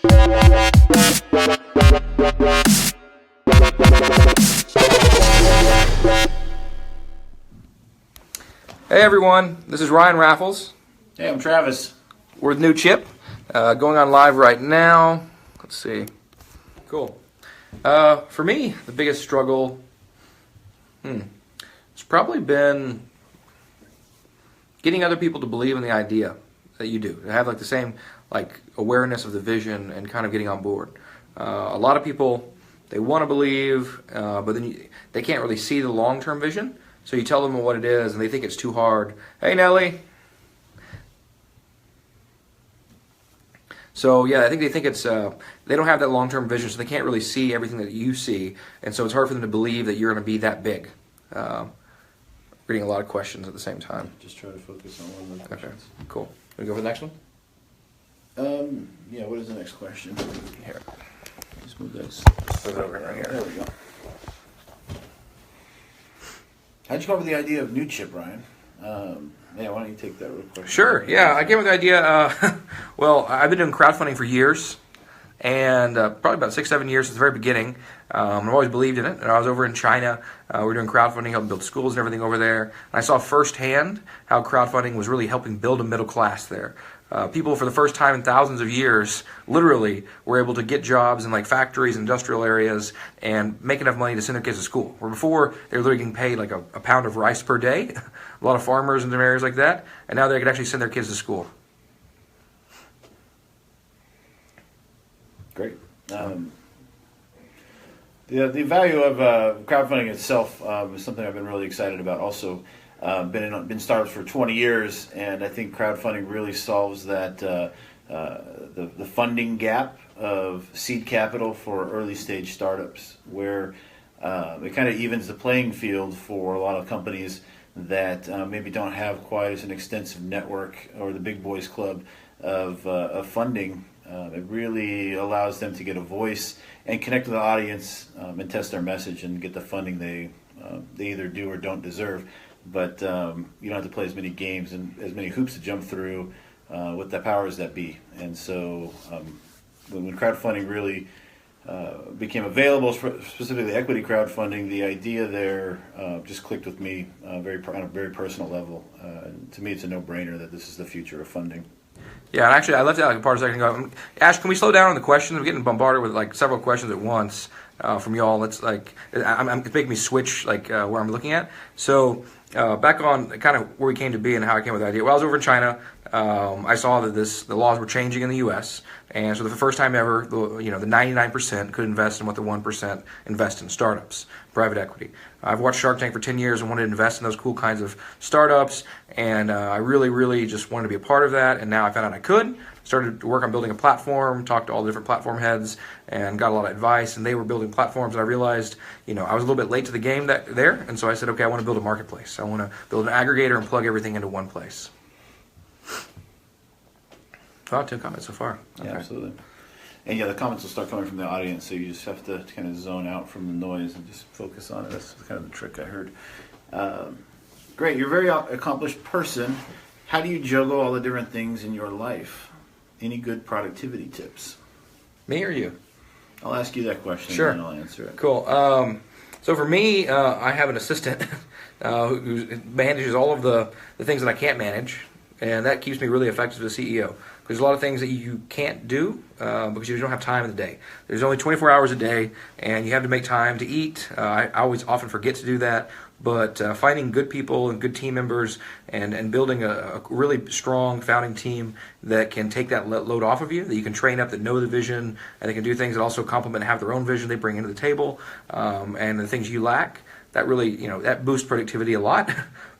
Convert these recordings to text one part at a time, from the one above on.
Hey everyone, this is Ryan Rafols. Hey, I'm Travis. We're with Newchip, going on live right now. Let's see. Cool. For me, the biggest struggle, it's probably been getting other people to believe in the idea that you do, to have like the same like awareness of the vision and kind of getting on board. A lot of people, they want to believe, but then they can't really see the long-term vision. So you tell them what it is, and they think it's too hard. Hey, Nelly. So yeah, I think they think it's they don't have that long-term vision, so they can't really see everything that you see, and so it's hard for them to believe that you're going to be that big. Reading a lot of questions at the same time. Just try to focus on one of the questions. Okay, cool. We go for the next one. Yeah. What is the next question? Here. Just move this. Move it over right here. There we go. How'd you come up with the idea of Newchip, Ryan? Yeah, why don't you take that real quick? Sure. Yeah, I came with the idea. Well, I've been doing crowdfunding for years, and probably about 6-7 years since the very beginning. I've always believed in it. And I was over in China. We were doing crowdfunding, helping build schools and everything over there. And I saw firsthand how crowdfunding was really helping build a middle class there. People, for the first time in thousands of years, literally were able to get jobs in like factories, industrial areas, and make enough money to send their kids to school. Where before, they were literally getting paid like a pound of rice per day. A lot of farmers in different areas like that. And now they could actually send their kids to school. Great. The value of crowdfunding itself is something I've been really excited about. Also, been startups for 20 years, and I think crowdfunding really solves that the funding gap of seed capital for early stage startups, where it kind of evens the playing field for a lot of companies that maybe don't have quite as an extensive network or the big boys club of funding. It really allows them to get a voice and connect with the audience and test their message and get the funding they either do or don't deserve. But you don't have to play as many games and as many hoops to jump through with the powers that be. And so when crowdfunding really became available, specifically equity crowdfunding, the idea there just clicked with me on a very personal level. To me, it's a no-brainer that this is the future of funding. Yeah, and actually, I left out a part a second ago. Ash, can we slow down on the questions? I'm getting bombarded with like several questions at once from y'all. It's like it's making me switch like where I'm looking at. So back on kind of where we came to be and how I came with the idea. Well, I was over in China. I saw that the laws were changing in the U.S. And so for the first time ever, the 99% could invest in what the 1% invest in startups, private equity. I've watched Shark Tank for 10 years and wanted to invest in those cool kinds of startups, and I really, really just wanted to be a part of that, and now I found out I could. Started to work on building a platform, talked to all the different platform heads, and got a lot of advice, and they were building platforms, and I realized, I was a little bit late to the game there, and so I said, okay, I want to build a marketplace. I want to build an aggregator and plug everything into one place. Oh, 2 comments so far. Okay. Yeah, absolutely. And yeah, the comments will start coming from the audience, so you just have to kind of zone out from the noise and just focus on it. That's kind of the trick I heard. Great, you're a very accomplished person. How do you juggle all the different things in your life? Any good productivity tips? Me or you? I'll ask you that question, sure, and then I'll answer it. Cool. So for me, I have an assistant who manages all of the things that I can't manage, and that keeps me really effective as a CEO. There's a lot of things that you can't do because you don't have time in the day. There's only 24 hours a day, and you have to make time to eat. I always often forget to do that, but finding good people and good team members and building a really strong founding team that can take that load off of you, that you can train up, that know the vision, and they can do things that also complement and have their own vision they bring into the table, and the things you lack, that really, that boosts productivity a lot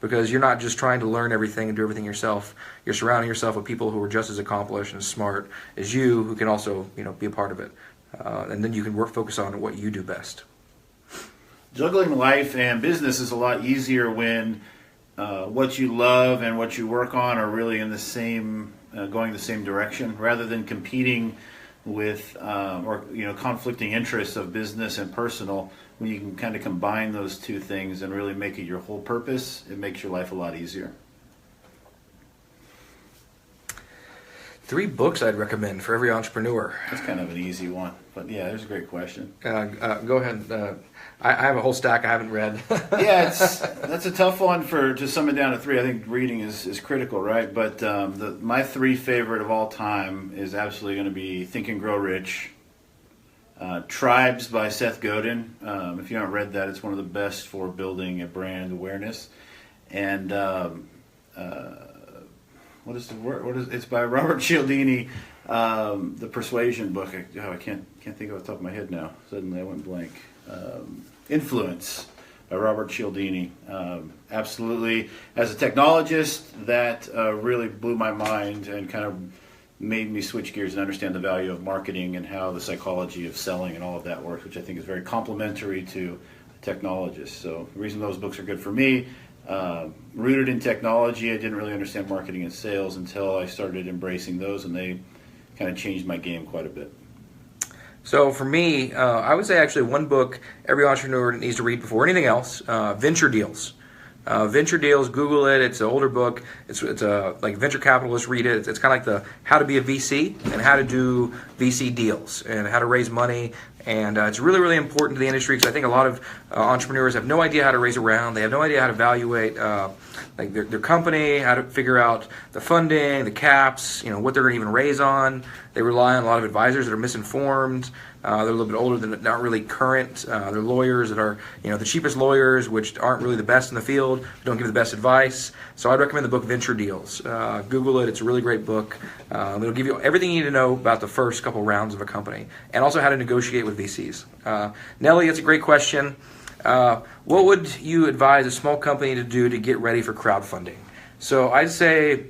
because you're not just trying to learn everything and do everything yourself. You're surrounding yourself with people who are just as accomplished and as smart as you, who can also, be a part of it. And then you can focus on what you do best. Juggling life and business is a lot easier when what you love and what you work on are really in the same, going the same direction, rather than competing with or conflicting interests of business and personal. When you can kind of combine those two things and really make it your whole purpose, it makes your life a lot easier. 3 books I'd recommend for every entrepreneur. That's kind of an easy one, but yeah, there's a great question. Go ahead. I have a whole stack I haven't read. Yeah, that's a tough one to sum it down to 3. I think reading is critical, right? But my 3 favorite of all time is absolutely going to be Think and Grow Rich, Tribes by Seth Godin. If you haven't read that, it's one of the best for building a brand awareness. And what is the word? It's by Robert Cialdini, the Persuasion book. I can't think of it off the top of my head now. Suddenly I went blank. Influence by Robert Cialdini. Absolutely, as a technologist, that really blew my mind and kind of made me switch gears and understand the value of marketing and how the psychology of selling and all of that works, which I think is very complementary to a technologist. So the reason those books are good for me, rooted in technology, I didn't really understand marketing and sales until I started embracing those, and they kind of changed my game quite a bit. So for me, I would say actually one book every entrepreneur needs to read before anything else, Venture Deals. Venture Deals, Google it. It's an older book. It's like venture capitalists read it. It's kind of like the how to be a VC and how to do VC deals and how to raise money. And it's really, really important to the industry because I think a lot of entrepreneurs have no idea how to raise a round. They have no idea how to evaluate like their company, how to figure out the funding, the caps, what they're going to even raise on. They rely on a lot of advisors that are misinformed. They're a little bit older than not really current. They're lawyers that are the cheapest lawyers, which aren't really the best in the field, don't give the best advice. So I'd recommend the book Venture Deals. Google it. It's a really great book. It'll give you everything you need to know about the first couple rounds of a company and also how to negotiate with VCs. Nellie, that's a great question. What would you advise a small company to do to get ready for crowdfunding? So I'd say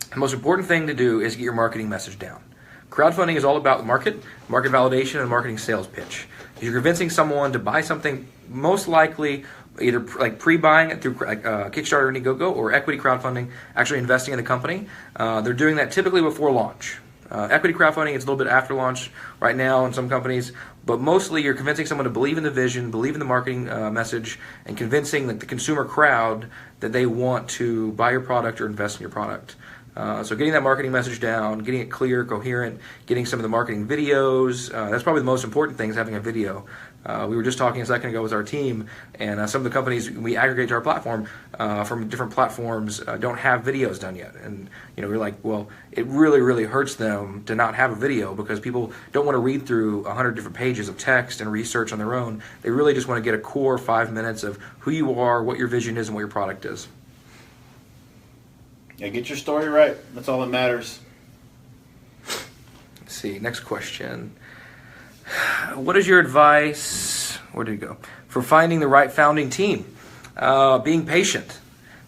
the most important thing to do is get your marketing message down. Crowdfunding is all about market validation, and marketing sales pitch. If you're convincing someone to buy something, most likely either like pre-buying it through Kickstarter or Indiegogo or equity crowdfunding, actually investing in the company. They're doing that typically before launch. Equity crowdfunding is a little bit after launch right now in some companies, but mostly you're convincing someone to believe in the vision, believe in the marketing message, and convincing the consumer crowd that they want to buy your product or invest in your product. So getting that marketing message down, getting it clear, coherent, getting some of the marketing videos, that's probably the most important thing is having a video. We were just talking a second ago with our team, and some of the companies we aggregate to our platform from different platforms don't have videos done yet. And we're like, well, it really, really hurts them to not have a video because people don't want to read through 100 different pages of text and research on their own. They really just want to get a core 5 minutes of who you are, what your vision is, and what your product is. Yeah, get your story right. That's all that matters. Let's see, next question. What is your advice, where did it go, for finding the right founding team? Being patient.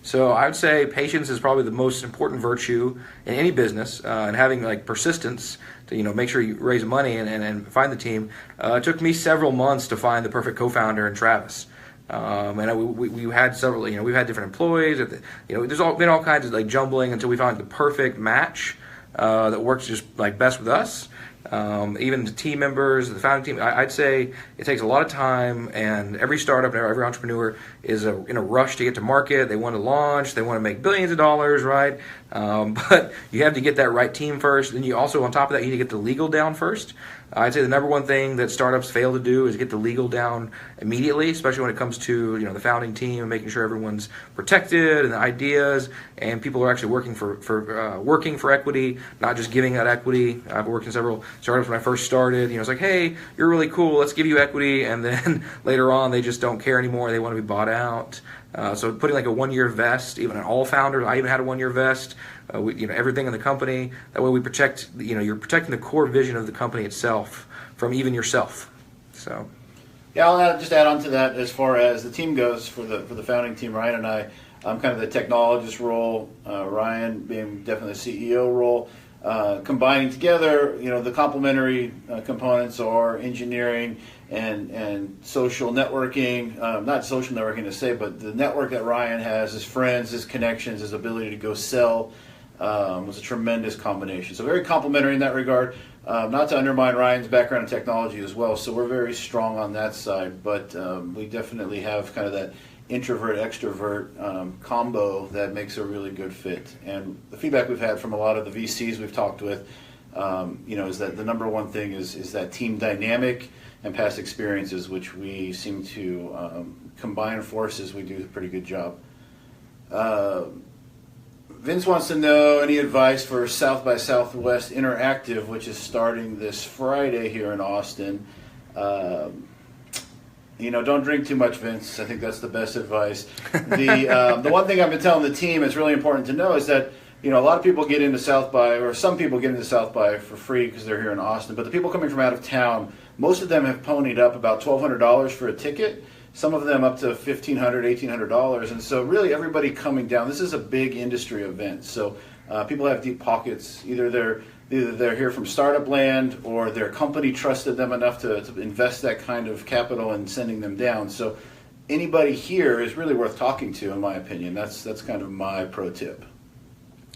So I would say patience is probably the most important virtue in any business, and having like persistence to make sure you raise money and find the team. It took me several months to find the perfect co-founder in Travis. And we had several, we've had different employees. There's been all kinds of like jumbling until we found the perfect match that works just like best with us. Even the team members, the founding team, I'd say it takes a lot of time, and every startup and every entrepreneur is in a rush to get to market. They want to launch, they want to make billions of dollars, right? But you have to get that right team first. Then you also, on top of that, you need to get the legal down first. I'd say the number one thing that startups fail to do is get the legal down immediately, especially when it comes to the founding team and making sure everyone's protected and the ideas and people are actually working for equity, not just giving out equity. I've worked in several startups when I first started. It's like, hey, you're really cool, let's give you equity, and then later on they just don't care anymore. They want to be bought out. So putting like a 1-year vest, even on all founders, I even had a 1-year vest. Everything in the company. That way we protect. You're protecting the core vision of the company itself from even yourself. So. Yeah, I'll just add on to that as far as the team goes for the founding team. Ryan and I, I'm kind of the technologist role. Ryan being definitely the CEO role. Combining together, the complementary components are engineering and social networking. Not social networking to say, but the network that Ryan has, his friends, his connections, his ability to go sell was a tremendous combination. So very complementary in that regard. Not to undermine Ryan's background in technology as well. So we're very strong on that side, but we definitely have kind of that introvert extrovert combo that makes a really good fit. And the feedback we've had from a lot of the VCs we've talked with, is that the number one thing is that team dynamic and past experiences, which we seem to combine forces. We do a pretty good job. Vince wants to know any advice for South by Southwest Interactive, which is starting this Friday here in Austin. Don't drink too much, Vince. I think that's the best advice. The one thing I've been telling the team is really important to know is that a lot of people get into South by, or some people get into South by for free because they're here in Austin. But the people coming from out of town, most of them have ponied up about $1,200 for a ticket. Some of them up to $1,500, $1,800, and so really everybody coming down. This is a big industry event, so people have deep pockets. Either they're here from startup land, or their company trusted them enough to invest that kind of capital and sending them down. So anybody here is really worth talking to, in my opinion. That's kind of my pro tip.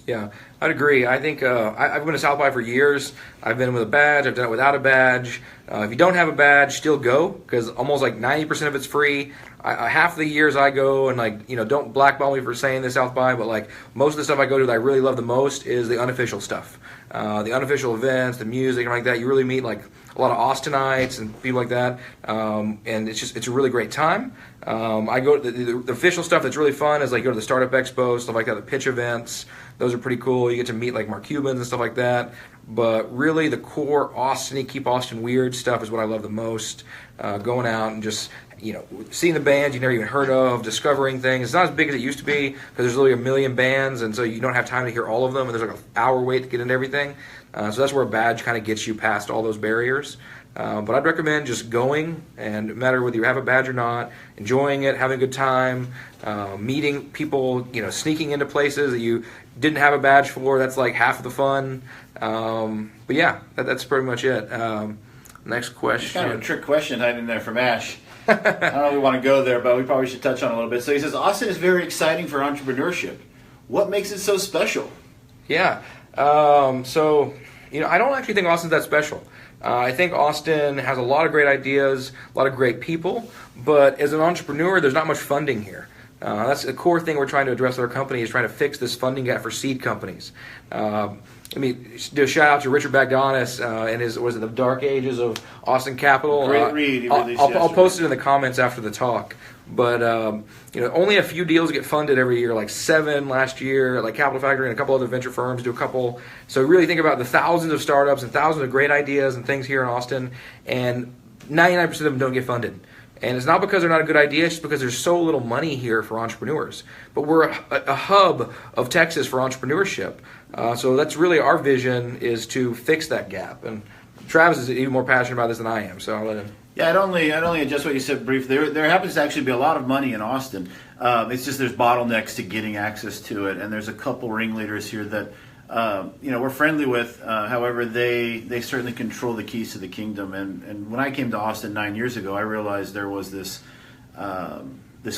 Yeah, I'd agree. I think I've been to South by for years. I've been with a badge. I've done it without a badge. If you don't have a badge, still go, because almost like 90% of it's free. Half the years I go, and don't blackball me for saying this South by, but most of the stuff I go to that I really love the most is the unofficial stuff, the unofficial events, the music, and like that. You really meet a lot of Austinites and people like that, and it's a really great time. I go to the official stuff that's really fun is go to the Startup Expo, stuff like that, the pitch events. Those are pretty cool. You get to meet Mark Cubans and stuff like that. But really the core Austin, keep Austin weird stuff is what I love the most. Going out and just seeing the bands you never even heard of, discovering things. It's not as big as it used to be because there's literally 1 million bands, and so you don't have time to hear all of them, and there's an hour wait to get into everything. So that's where a badge kind of gets you past all those barriers. But I'd recommend just going, and no matter whether you have a badge or not, enjoying it, having a good time, meeting people, sneaking into places that you didn't have a badge for. That's half of the fun. But yeah, that's pretty much it. Next question. Kind of a trick question hiding in there from Ash. I don't know if we want to go there, but we probably should touch on it a little bit. So he says, Austin is very exciting for entrepreneurship. What makes it so special? Yeah. So I don't actually think Austin's that special. I think Austin has a lot of great ideas, a lot of great people, but as an entrepreneur, there's not much funding here. That's a core thing we're trying to address with our company, is trying to fix this funding gap for seed companies. Let me do a shout out to Richard Bagdonis and his, was it The Dark Ages of Austin Capital? Great read. I'll post it in the comments after the talk. But only a few deals get funded every year, 7 last year, Capital Factory and a couple other venture firms do a couple. So really think about the thousands of startups and thousands of great ideas and things here in Austin, and 99% of them don't get funded. And it's not because they're not a good idea, it's just because there's so little money here for entrepreneurs. But we're a hub of Texas for entrepreneurship. So that's really our vision, is to fix that gap. And Travis is even more passionate about this than I am, so I'll let him. Yeah, I'd only adjust what you said briefly. There happens to actually be a lot of money in Austin. It's just there's bottlenecks to getting access to it, and there's a couple ringleaders here that we're friendly with. However, they certainly control the keys to the kingdom. And when I came to Austin 9 years ago, I realized there was this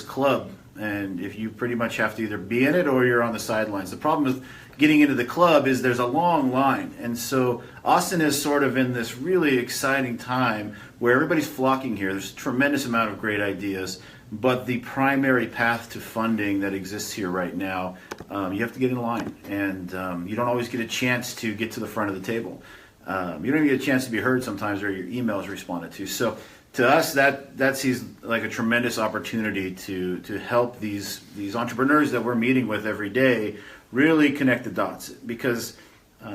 club, and if you pretty much have to either be in it or you're on the sidelines. The problem with getting into the club is there's a long line, and so Austin is sort of in this really exciting time where everybody's flocking here. There's a tremendous amount of great ideas, but the primary path to funding that exists here right now, you have to get in line, and you don't always get a chance to get to the front of the table. You don't even get a chance to be heard sometimes, or your email is responded to. So to us, that seems like a tremendous opportunity to help these entrepreneurs that we're meeting with every day really connect the dots. Because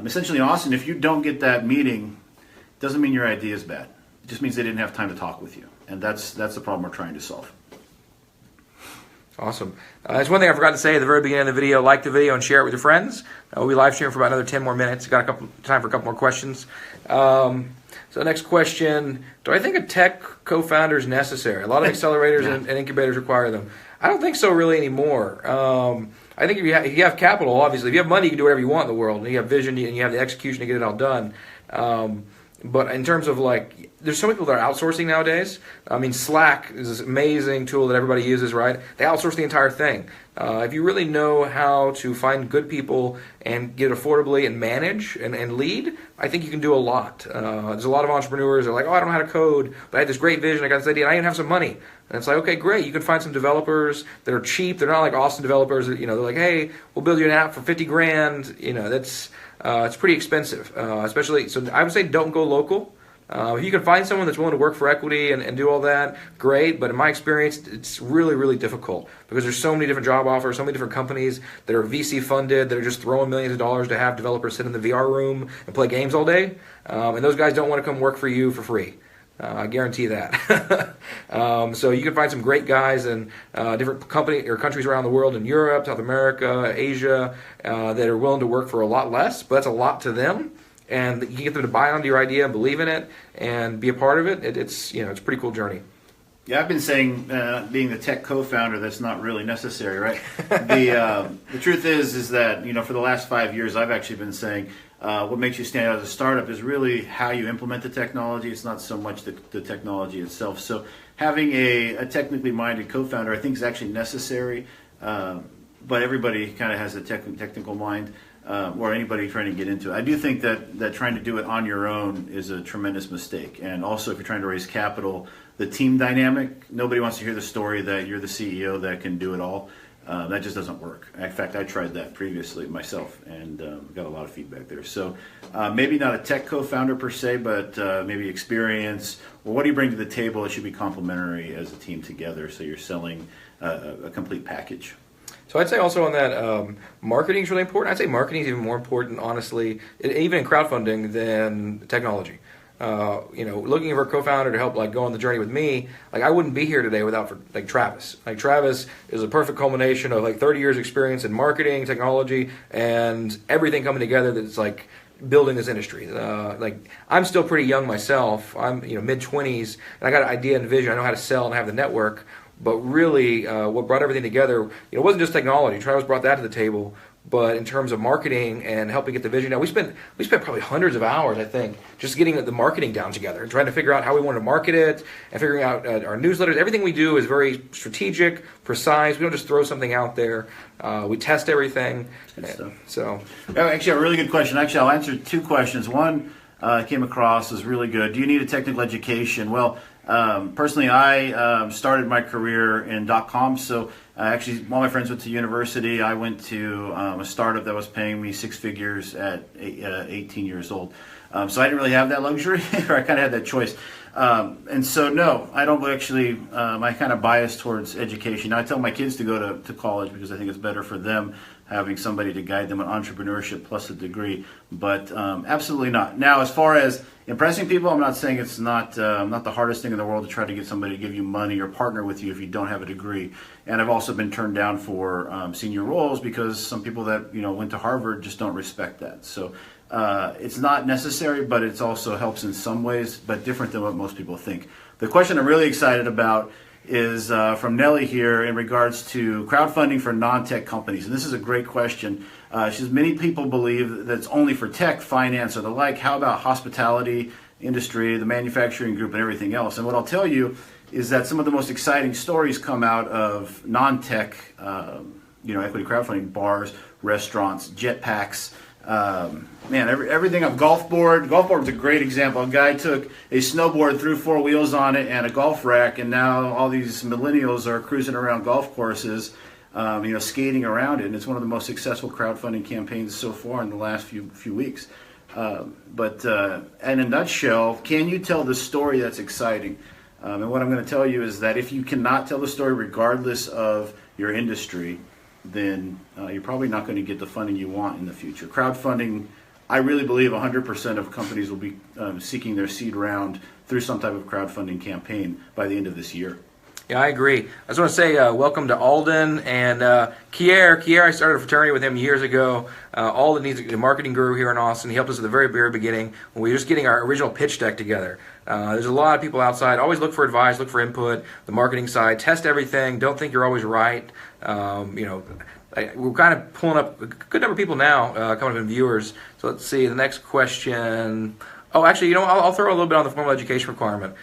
essentially in Austin, if you don't get that meeting, it doesn't mean your idea is bad. It just means they didn't have time to talk with you. And that's the problem we're trying to solve. Awesome. There's one thing I forgot to say at the very beginning of the video. Like the video and share it with your friends. We'll be live streaming for about another 10 more minutes. Got time for a couple more questions. So next question, do I think a tech co-founder is necessary? A lot of accelerators and incubators require them. I don't think so really anymore. I think if you have capital, obviously, if you have money, you can do whatever you want in the world. And you have vision and you have the execution to get it all done. But in terms of like, there's so many people that are outsourcing nowadays. I mean, Slack is this amazing tool that everybody uses, right? They outsource the entire thing. If you really know how to find good people and get affordably and manage and lead, I think you can do a lot. There's a lot of entrepreneurs that are like, oh, I don't know how to code, but I had this great vision, I got this idea, and I even have some money. And it's like, okay, great. You can find some developers that are cheap. They're not like Austin developers. That, they're like, hey, we'll build you an app for 50 grand. That's it's pretty expensive, especially. So I would say don't go local. If you can find someone that's willing to work for equity and do all that, great. But in my experience, it's really, really difficult because there's so many different job offers, so many different companies that are VC funded that are just throwing millions of dollars to have developers sit in the VR room and play games all day. And those guys don't want to come work for you for free. I guarantee that. So you can find some great guys in different company or countries around the world, in Europe, South America, Asia, that are willing to work for a lot less, but that's a lot to them. And you can get them to buy onto your idea, believe in it, and be a part of it. It's a pretty cool journey. Yeah, I've been saying, being the tech co-founder, that's not really necessary, right? The truth is that for the last 5 years, I've actually been saying what makes you stand out as a startup is really how you implement the technology. It's not so much the technology itself. So having a technically minded co-founder, I think, is actually necessary. But everybody kind of has a technical mind. Or anybody trying to get into it. I do think that trying to do it on your own is a tremendous mistake. And also, if you're trying to raise capital, the team dynamic, nobody wants to hear the story that you're the CEO that can do it all. That just doesn't work. In fact, I tried that previously myself and got a lot of feedback there. So maybe not a tech co-founder per se, but maybe experience. Well, what do you bring to the table? It should be complementary as a team together, so you're selling a complete package. So I'd say also on that, marketing is really important. I'd say marketing is even more important, honestly, even in crowdfunding, than technology. Looking for a co-founder to help go on the journey with me, I wouldn't be here today without Travis. Travis is a perfect culmination of 30 years experience in marketing, technology, and everything coming together that's building this industry. I'm still pretty young myself. I'm mid-20s, and I got an idea and vision. I know how to sell and have the network. But really, what brought everything together, it wasn't just technology. Travis brought that to the table. But in terms of marketing and helping get the vision out, we spent probably hundreds of hours, I think, just getting the marketing down together, trying to figure out how we want to market it, and figuring out our newsletters. Everything we do is very strategic, precise. We don't just throw something out there. We test everything. Good stuff. So, actually, a really good question. Actually, I'll answer two questions. One I came across was really good. Do you need a technical education? Well, personally, I started my career in .com, so actually all my friends went to university. I went to a startup that was paying me six figures at 18 years old. So I didn't really have that luxury, or I kind of had that choice. And so, no, I don't actually, I kind of bias towards education. I tell my kids to go to college because I think it's better for them having somebody to guide them on entrepreneurship plus a degree, but absolutely not. Now, as far as impressing people, I'm not saying it's not the hardest thing in the world to try to get somebody to give you money or partner with you if you don't have a degree. And I've also been turned down for senior roles because some people that went to Harvard just don't respect that. So it's not necessary, but it also helps in some ways, but different than what most people think. The question I'm really excited about is from Nellie here in regards to crowdfunding for non-tech companies. And this is a great question. She says, many people believe that it's only for tech, finance, or the like. How about hospitality industry, the manufacturing group, and everything else? And what I'll tell you is that some of the most exciting stories come out of non-tech, equity crowdfunding, bars, restaurants, jetpacks, everything on golf board's a great example. A guy took a snowboard, threw four wheels on it and a golf rack, and now all these millennials are cruising around golf courses, skating around it. And it's one of the most successful crowdfunding campaigns so far in the last few weeks. But in a nutshell, can you tell the story that's exciting? And what I'm going to tell you is that if you cannot tell the story regardless of your industry, then you're probably not going to get the funding you want in the future. Crowdfunding, I really believe 100% of companies will be seeking their seed round through some type of crowdfunding campaign by the end of this year. Yeah, I agree. I just want to say welcome to Alden and Kier. Kier, I started a fraternity with him years ago. Alden, he's a marketing guru here in Austin. He helped us at the very, very beginning when we were just getting our original pitch deck together. There's a lot of people outside. Always look for advice, look for input, the marketing side. Test everything. Don't think you're always right. We're kind of pulling up a good number of people now coming up in viewers. So let's see. The next question. Oh, actually, I'll throw a little bit on the formal education requirement.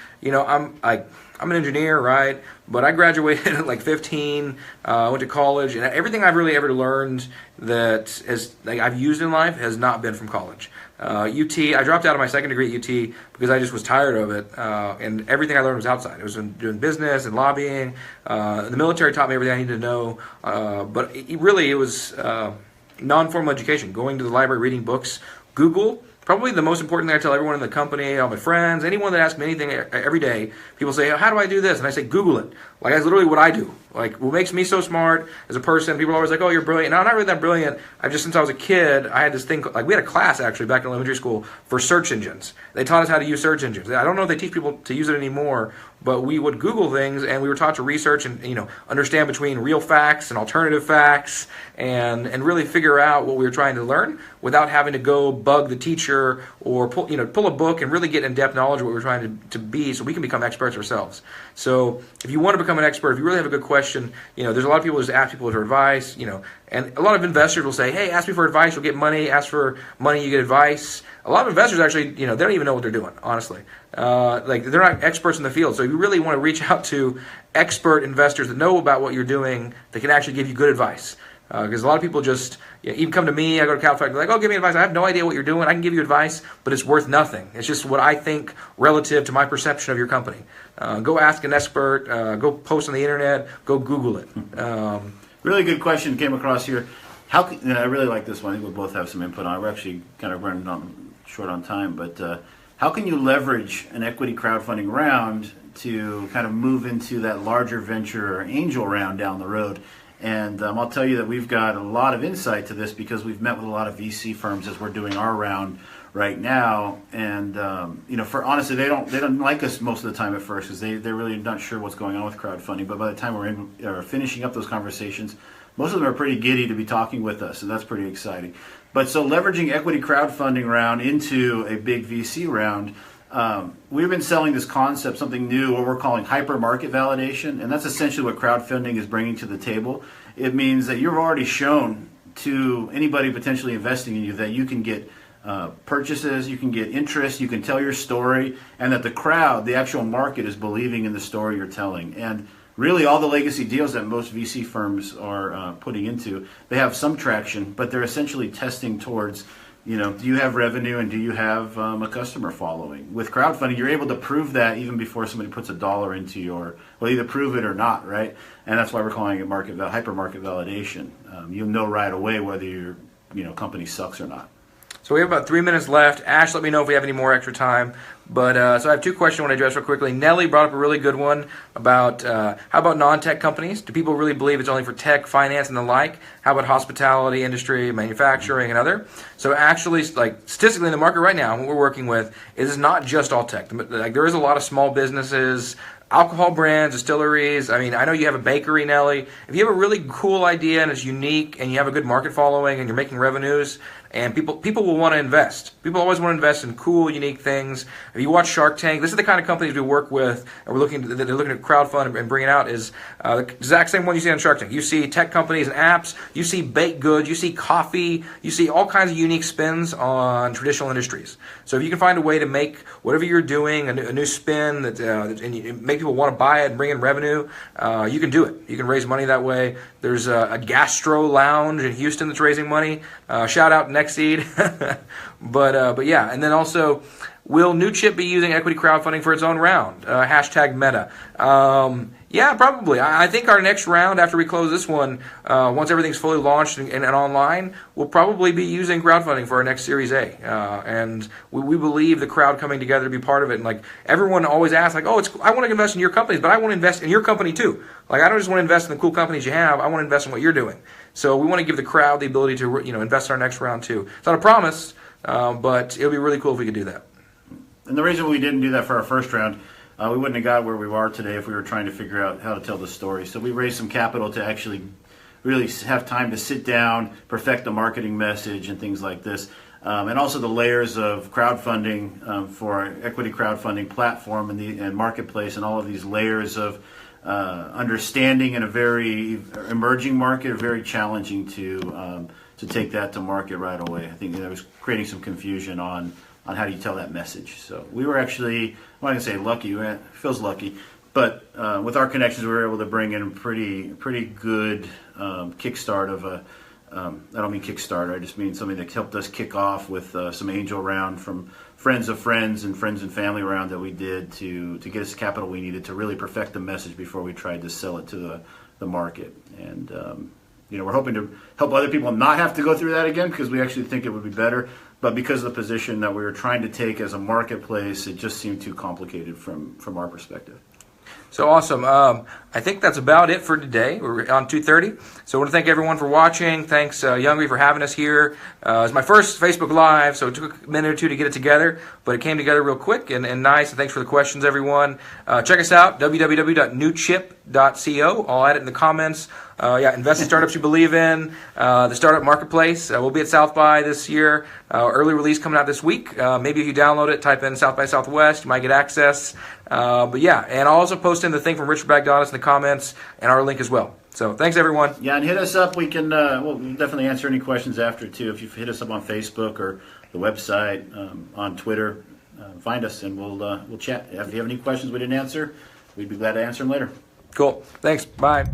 I'm an engineer, right? But I graduated at like 15. Went to college, and everything I've really ever learned that I've used in life has not been from college. UT, I dropped out of my second degree at UT because I just was tired of it, and everything I learned was outside. It was doing business and lobbying. The military taught me everything I needed to know, but it was non-formal education, going to the library, reading books. Google, probably the most important thing I tell everyone in the company, all my friends, anyone that asks me anything every day, people say, how do I do this? And I say, Google it. Like, that's literally what I do. Like, what makes me so smart as a person, people are always like, oh, you're brilliant. No, I'm not really that brilliant. Since I was a kid, I had this thing, like, we had a class, actually, back in elementary school for search engines. They taught us how to use search engines. I don't know if they teach people to use it anymore, but we would Google things, and we were taught to research and, understand between real facts and alternative facts, and really figure out what we were trying to learn without having to go bug the teacher or pull a book and really get in-depth knowledge of what we're trying to be, so we can become experts ourselves. So if you want to become an expert, if you really have a good question, there's a lot of people who just ask people for advice, and a lot of investors will say, hey, ask me for advice, you'll get money. Ask for money, you get advice. A lot of investors actually, they don't even know what they're doing, honestly. They're not experts in the field. So if you really want to reach out to expert investors that know about what you're doing, they can actually give you good advice. Because a lot of people just, even come to me, I go to Crowdfunding, they're like, oh, give me advice. I have no idea what you're doing. I can give you advice, but it's worth nothing. It's just what I think relative to my perception of your company. Go ask an expert. Go post on the internet. Go Google it. Really good question came across here. And I really like this one. I think we'll both have some input on it. We're actually kind of running short on time, but how can you leverage an equity crowdfunding round to kind of move into that larger venture or angel round down the road? And I'll tell you that we've got a lot of insight to this because we've met with a lot of VC firms as we're doing our round right now. And for honestly, they don't like us most of the time at first because they're really not sure what's going on with crowdfunding. But by the time we're finishing up those conversations, most of them are pretty giddy to be talking with us, and that's pretty exciting. But so leveraging equity crowdfunding round into a big VC round. We've been selling this concept, something new, what we're calling hyper market validation, and that's essentially what crowdfunding is bringing to the table. It means that you've already shown to anybody potentially investing in you that you can get purchases, you can get interest, you can tell your story, and that the crowd, the actual market, is believing in the story you're telling. And really all the legacy deals that most VC firms are putting into, they have some traction, but they're essentially testing towards, do you have revenue and do you have a customer following? With crowdfunding, you're able to prove that even before somebody puts $1 into either prove it or not, right? And that's why we're calling it hyper market validation. You'll know right away whether your company sucks or not. So we have about 3 minutes left. Ash, let me know if we have any more extra time. But so I have two questions I want to address real quickly. Nelly brought up a really good one about how about non-tech companies? Do people really believe it's only for tech, finance, and the like? How about hospitality, industry, manufacturing, and other? So actually, statistically in the market right now, what we're working with is not just all tech. There is a lot of small businesses, alcohol brands, distilleries. I know you have a bakery, Nelly. If you have a really cool idea and it's unique and you have a good market following and you're making revenues, and people will want to invest. People always want to invest in cool, unique things. If you watch Shark Tank, this is the kind of companies we work with, and they're looking at crowdfund and bringing out is the exact same one you see on Shark Tank. You see tech companies and apps, you see baked goods, you see coffee, you see all kinds of unique spins on traditional industries. So if you can find a way to make whatever you're doing a new spin and you make people want to buy it and bring in revenue, you can do it. You can raise money that way. There's a gastro lounge in Houston that's raising money. Shout out Nextseed. but yeah, and then also, will Newchip be using equity crowdfunding for its own round? Hashtag meta. Yeah, probably. I think our next round, after we close this one, once everything's fully launched and online, we'll probably be using crowdfunding for our next Series A. And we believe the crowd coming together to be part of it. And everyone always asks, I want to invest in your companies, but I want to invest in your company too. I don't just want to invest in the cool companies you have. I want to invest in what you're doing. So we want to give the crowd the ability to invest in our next round too. It's not a promise, but it'll be really cool if we could do that. And the reason we didn't do that for our first round, we wouldn't have got where we are today if we were trying to figure out how to tell the story. So we raised some capital to actually really have time to sit down, perfect the marketing message and things like this. And also the layers of crowdfunding for our equity crowdfunding platform and marketplace, and all of these layers of understanding in a very emerging market are very challenging to take that to market right away. I think it was creating some confusion on how do you tell that message. So we were actually, I'm not going to say lucky, it feels lucky, but with our connections, we were able to bring in pretty good kickstart of a, I don't mean Kickstarter, I just mean something that helped us kick off with some angel round from friends of friends and family round that we did to get us the capital we needed to really perfect the message before we tried to sell it to the market. And we're hoping to help other people not have to go through that again, because we actually think it would be better. But because of the position that we were trying to take as a marketplace, it just seemed too complicated from our perspective. So awesome. I think that's about it for today. We're on 2:30. So I want to thank everyone for watching. Thanks, Youngry, for having us here. It's my first Facebook Live, so it took a minute or two to get it together, but it came together real quick and nice. And thanks for the questions, everyone. Check us out, www.newchip.co. I'll add it in the comments. Invest in startups you believe in. The startup marketplace. We'll be at South by this year. Early release coming out this week. Maybe if you download it, type in South by Southwest, you might get access. And I'll also post in the thing from Richard Bagdonis in the comments and our link as well. So thanks, everyone. Yeah, and hit us up. We can we'll definitely answer any questions after too. If you hit us up on Facebook or the website, on Twitter, find us and we'll chat. If you have any questions we didn't answer, we'd be glad to answer them later. Cool. Thanks. Bye.